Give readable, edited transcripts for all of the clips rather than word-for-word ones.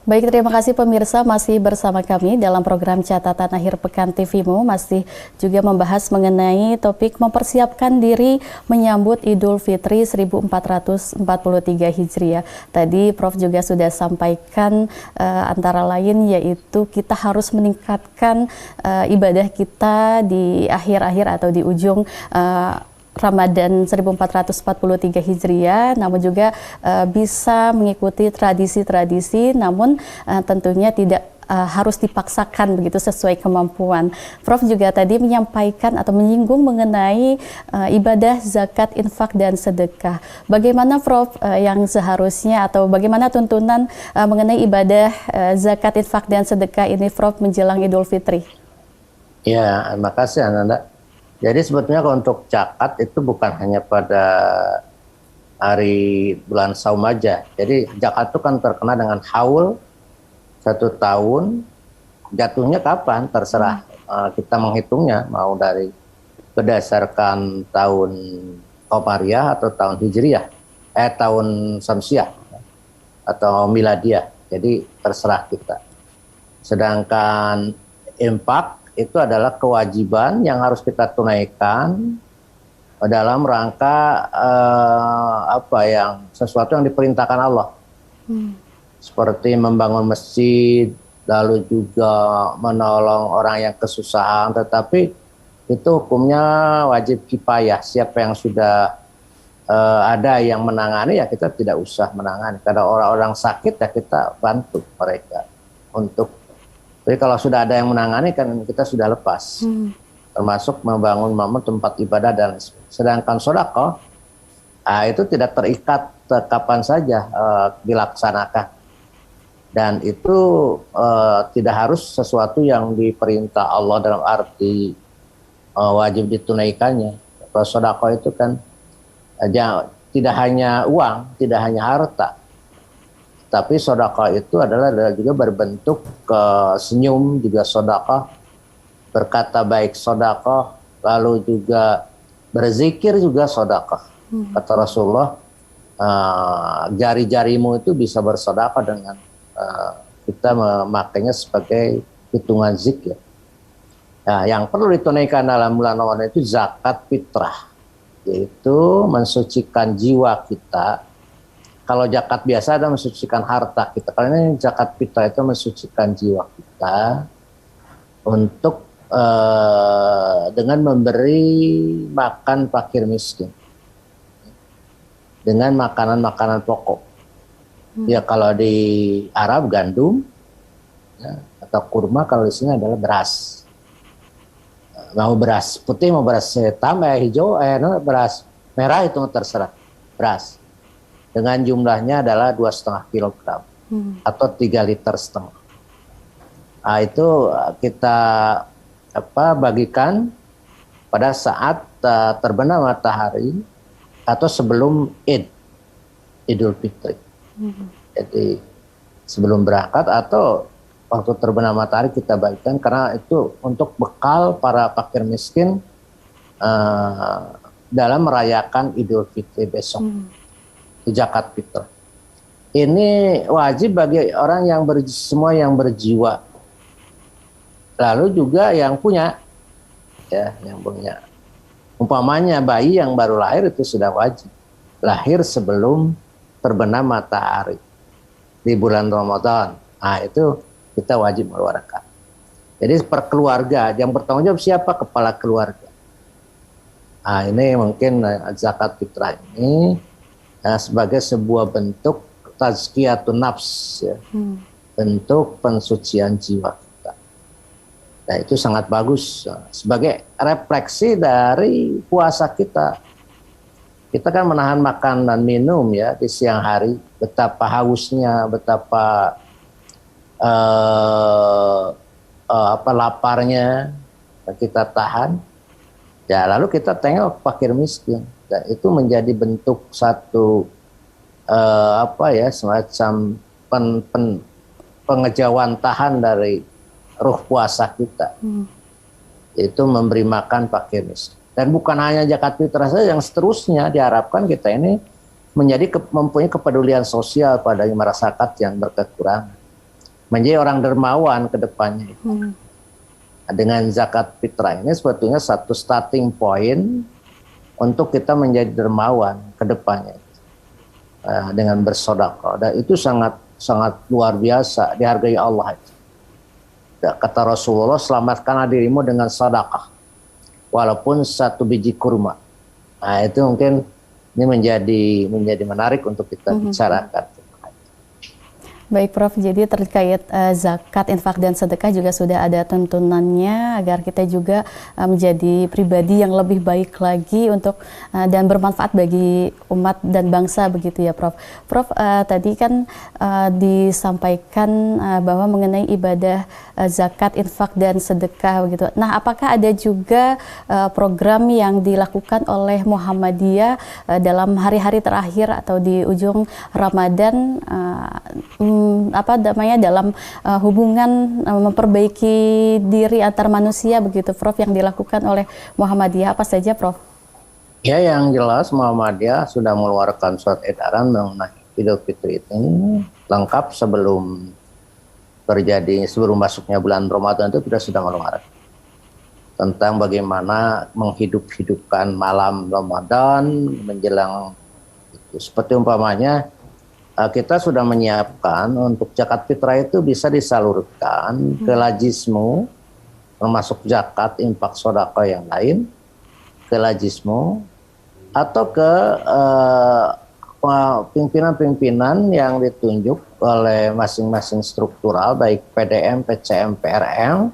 Baik, terima kasih pemirsa masih bersama kami dalam program Catatan Akhir Pekan TVMO, masih juga membahas mengenai topik mempersiapkan diri menyambut Idul Fitri 1443 Hijriah. Tadi Prof juga sudah sampaikan antara lain yaitu kita harus meningkatkan ibadah kita di akhir-akhir atau di ujung Ramadan 1443 Hijriah, namun juga bisa mengikuti tradisi-tradisi, namun tentunya tidak harus dipaksakan begitu sesuai kemampuan. Prof juga tadi menyampaikan atau menyinggung mengenai ibadah zakat, infak, dan sedekah. Bagaimana Prof yang seharusnya atau bagaimana tuntunan mengenai ibadah zakat, infak, dan sedekah ini Prof menjelang Idul Fitri? Ya, makasih Ananda. Jadi sebetulnya kalau untuk zakat itu bukan hanya pada hari bulan Saum aja. Jadi zakat itu kan terkena dengan haul 1 tahun, jatuhnya kapan terserah kita menghitungnya, mau dari berdasarkan tahun Qamariyah atau tahun Hijriyah, tahun Syamsiah atau Miladiah. Jadi terserah kita. Sedangkan infak itu adalah kewajiban yang harus kita tunaikan dalam rangka sesuatu yang diperintahkan Allah, seperti membangun masjid, lalu juga menolong orang yang kesusahan. Tetapi itu hukumnya wajib kifayah. Siapa yang sudah ada yang menangani, ya kita tidak usah menangani. Karena orang-orang sakit ya kita bantu mereka untuk. Jadi kalau sudah ada yang menangani kan kita sudah lepas, termasuk membangun tempat ibadah dan sedangkan sedekah itu tidak terikat kapan saja dilaksanakan, dan itu tidak harus sesuatu yang diperintah Allah dalam arti wajib ditunaikannya. Kalau sedekah itu kan tidak hanya uang, tidak hanya harta. Tapi sedekah itu adalah juga berbentuk senyum juga sedekah, berkata baik sedekah, lalu juga berzikir juga sedekah. Kata Rasulullah, jari-jarimu itu bisa bersedekah dengan kita memakainya sebagai hitungan zikir. Nah, yang perlu ditunaikan dalam bulan Ramadan itu zakat fitrah, yaitu mensucikan jiwa kita. Kalau zakat biasa ada mensucikan harta kita. Kalau ini zakat fitrah itu mensucikan jiwa kita untuk dengan memberi makan fakir miskin dengan makanan-makanan pokok. Ya kalau di Arab gandum, ya, atau kurma, kalau di sini adalah beras. Mau beras putih, mau beras hitam, hijau, beras merah itu terserah. Beras. Dengan jumlahnya adalah 2,5 kilogram atau 3,5 liter. Nah, itu kita bagikan pada saat terbenam matahari atau sebelum Idul Fitri. Jadi sebelum berangkat atau waktu terbenam matahari kita bagikan, karena itu untuk bekal para fakir miskin dalam merayakan Idul Fitri besok. Zakat fitrah ini wajib bagi orang yang semua yang berjiwa, lalu juga yang punya, ya, yang punya. Umpamanya bayi yang baru lahir itu sudah wajib lahir sebelum terbenam matahari di bulan Ramadan. Nah, itu kita wajib mengeluarkan. Jadi per keluarga yang bertanggung jawab siapa? Kepala keluarga. Nah, ini mungkin zakat fitrah ini sebagai sebuah bentuk tazkiyatun nafs, ya. Bentuk pensucian jiwa kita. Nah, itu sangat bagus sebagai refleksi dari puasa kita. Kita kan menahan makan dan minum ya di siang hari, betapa hausnya, betapa laparnya kita tahan. Ya, lalu kita tengok fakir miskin. Dan itu menjadi bentuk satu semacam pengejauhan tahan dari ruh puasa kita. Itu memberi makan fakir miskin. Dan bukan hanya zakat fitrah saja, yang seterusnya diharapkan kita ini mempunyai kepedulian sosial pada masyarakat yang berkekurangan. menjadi orang dermawan ke depannya. Dengan zakat fitrah ini sebetulnya satu starting point untuk kita menjadi dermawan ke depannya dengan bersedekah, dan itu sangat sangat luar biasa, dihargai Allah. Kata Rasulullah, selamatkanlah dirimu dengan sedekah walaupun satu biji kurma. Nah, itu mungkin ini menjadi menarik untuk kita bicarakan. Baik Prof, jadi terkait zakat, infak, dan sedekah juga sudah ada tuntunannya agar kita juga menjadi pribadi yang lebih baik lagi untuk dan bermanfaat bagi umat dan bangsa begitu ya Prof. Prof, tadi kan disampaikan bahwa mengenai ibadah zakat, infak, dan sedekah begitu. Nah, apakah ada juga program yang dilakukan oleh Muhammadiyah dalam hari-hari terakhir atau di ujung Ramadan dalam hubungan memperbaiki diri antar manusia begitu Prof, yang dilakukan oleh Muhammadiyah, apa saja Prof? Ya, yang jelas Muhammadiyah sudah mengeluarkan surat edaran mengenai Idul Fitri ini lengkap sebelum masuknya bulan Ramadan, itu kita sudah mengeluarkan tentang bagaimana menghidup-hidupkan malam Ramadan menjelang itu. Seperti umpamanya kita sudah menyiapkan untuk zakat fitrah itu bisa disalurkan ke lajismu, termasuk zakat, infak, sedekah yang lain, ke lajismu, atau ke pimpinan-pimpinan yang ditunjuk oleh masing-masing struktural, baik PDM, PCM, PRM,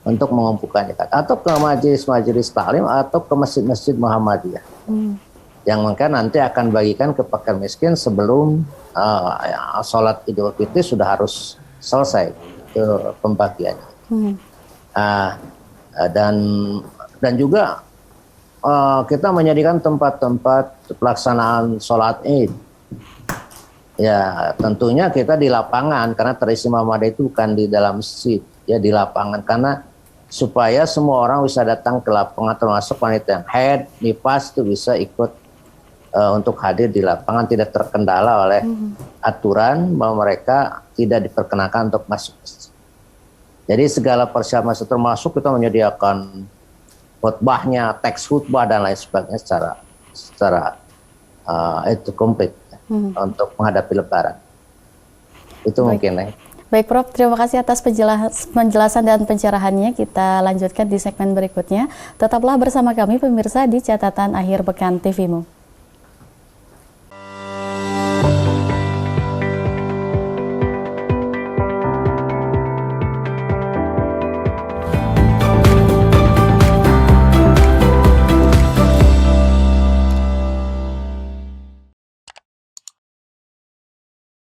untuk mengumpulkan zakat, atau ke majelis-majelis taklim, atau ke masjid-masjid Muhammadiyah. Yang mungkin nanti akan bagikan ke fakir miskin sebelum sholat Idul Fitri sudah harus selesai pembagiannya. Dan juga kita menyediakan tempat-tempat pelaksanaan sholat Id. Ya, tentunya kita di lapangan, karena tradisi Muhammadiyah itu bukan di dalam masjid, ya di lapangan, karena supaya semua orang bisa datang ke lapangan, termasuk wanita yang haid, nifas, itu bisa ikut untuk hadir di lapangan, tidak terkendala oleh aturan bahwa mereka tidak diperkenakan untuk masuk masjid. Jadi segala persiapan termasuk kita menyediakan khutbahnya, teks khutbah dan lain sebagainya secara itu komplit untuk menghadapi Lebaran. Itu mungkin. Baik Prof, terima kasih atas penjelasan dan pencerahannya. Kita lanjutkan di segmen berikutnya. Tetaplah bersama kami pemirsa di Catatan Akhir Pekan TV-mu.